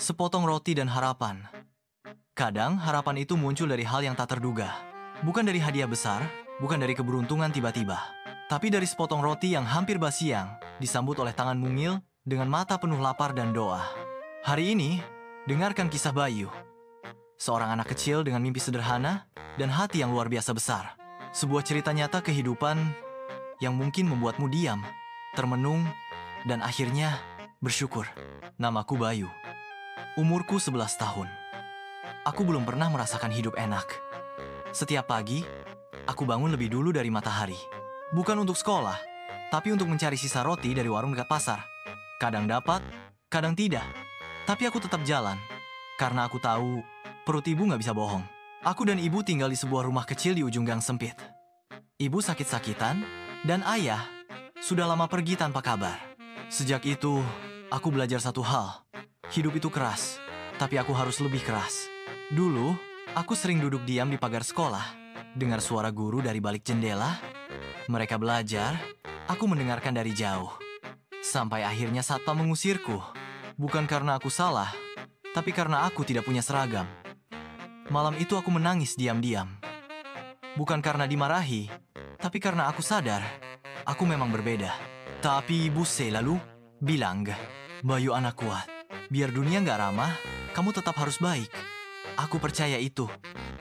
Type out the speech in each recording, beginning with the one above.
Sepotong roti dan harapan. Kadang harapan itu muncul dari hal yang tak terduga. Bukan dari hadiah besar, bukan dari keberuntungan tiba-tiba. Tapi dari sepotong roti yang hampir basi yang disambut oleh tangan mungil dengan mata penuh lapar dan doa. Hari ini, dengarkan kisah Bayu. Seorang anak kecil dengan mimpi sederhana dan hati yang luar biasa besar. Sebuah cerita nyata kehidupan yang mungkin membuatmu diam, termenung, dan akhirnya bersyukur. Namaku Bayu. Umurku 11 tahun. Aku belum pernah merasakan hidup enak. Setiap pagi, aku bangun lebih dulu dari matahari. Bukan untuk sekolah, tapi untuk mencari sisa roti dari warung dekat pasar. Kadang dapat, kadang tidak. Tapi aku tetap jalan, karena aku tahu perut ibu nggak bisa bohong. Aku dan ibu tinggal di sebuah rumah kecil di ujung gang sempit. Ibu sakit-sakitan, dan ayah sudah lama pergi tanpa kabar. Sejak itu, aku belajar satu hal. Hidup itu keras, tapi aku harus lebih keras. Dulu, aku sering duduk diam di pagar sekolah, dengar suara guru dari balik jendela. Mereka belajar, aku mendengarkan dari jauh. Sampai akhirnya satpam mengusirku. Bukan karena aku salah, tapi karena aku tidak punya seragam. Malam itu aku menangis diam-diam. Bukan karena dimarahi, tapi karena aku sadar, aku memang berbeda. Tapi ibu selalu bilang, Bayu anak kuat. Biar dunia nggak ramah, kamu tetap harus baik. Aku percaya itu,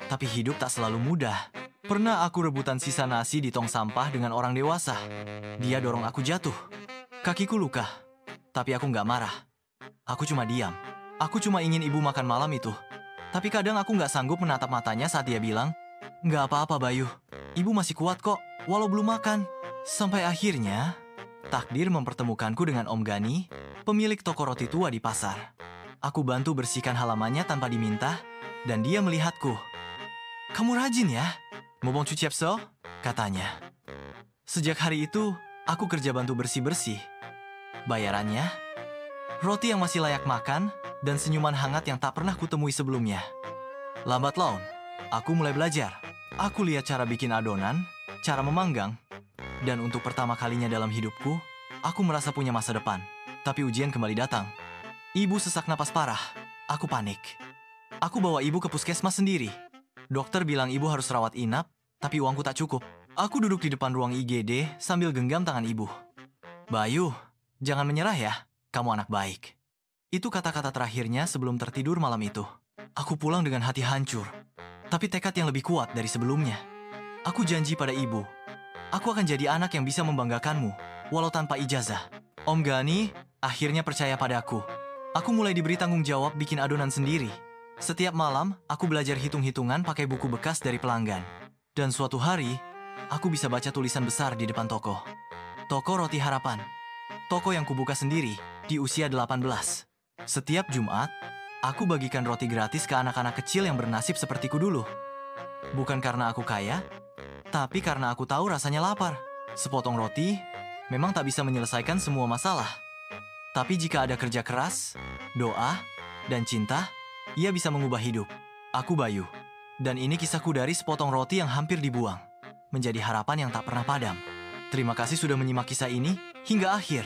tapi hidup tak selalu mudah. Pernah aku rebutan sisa nasi di tong sampah dengan orang dewasa. Dia dorong aku jatuh. Kakiku luka, tapi aku nggak marah. Aku cuma diam. Aku cuma ingin ibu makan malam itu. Tapi kadang aku nggak sanggup menatap matanya saat dia bilang, nggak apa-apa Bayu, ibu masih kuat kok, walau belum makan. Sampai akhirnya, takdir mempertemukanku dengan Om Gani, pemilik toko roti tua di pasar. Aku bantu bersihkan halamannya tanpa diminta, dan dia melihatku. Kamu rajin ya? Mobong cuciepso? Katanya. Sejak hari itu, aku kerja bantu bersih-bersih. Bayarannya, roti yang masih layak makan, dan senyuman hangat yang tak pernah kutemui sebelumnya. Lambat laun, aku mulai belajar. Aku lihat cara bikin adonan, cara memanggang, dan untuk pertama kalinya dalam hidupku, aku merasa punya masa depan. Tapi ujian kembali datang. Ibu sesak napas parah. Aku panik. Aku bawa ibu ke puskesmas sendiri. Dokter bilang ibu harus rawat inap, tapi uangku tak cukup. Aku duduk di depan ruang IGD sambil genggam tangan ibu. Bayu, jangan menyerah ya. Kamu anak baik. Itu kata-kata terakhirnya sebelum tertidur malam itu. Aku pulang dengan hati hancur, tapi tekad yang lebih kuat dari sebelumnya. Aku janji pada ibu, aku akan jadi anak yang bisa membanggakanmu, walau tanpa ijazah. Om Gani akhirnya percaya padaku. Aku mulai diberi tanggung jawab bikin adonan sendiri. Setiap malam, aku belajar hitung-hitungan pakai buku bekas dari pelanggan. Dan suatu hari, aku bisa baca tulisan besar di depan toko. Toko Roti Harapan. Toko yang kubuka sendiri di usia 18. Setiap Jumat, aku bagikan roti gratis ke anak-anak kecil yang bernasib sepertiku dulu. Bukan karena aku kaya, tapi karena aku tahu rasanya lapar. Sepotong roti memang tak bisa menyelesaikan semua masalah. Tapi jika ada kerja keras, doa, dan cinta, ia bisa mengubah hidup. Aku Bayu. Dan ini kisahku dari sepotong roti yang hampir dibuang, menjadi harapan yang tak pernah padam. Terima kasih sudah menyimak kisah ini hingga akhir.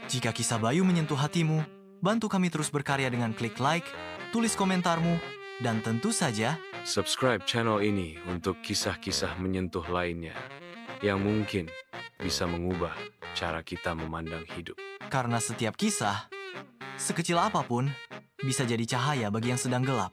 Jika kisah Bayu menyentuh hatimu, bantu kami terus berkarya dengan klik like, tulis komentarmu, dan tentu saja subscribe channel ini untuk kisah-kisah menyentuh lainnya yang mungkin bisa mengubah cara kita memandang hidup. Karena setiap kisah, sekecil apapun, bisa jadi cahaya bagi yang sedang gelap.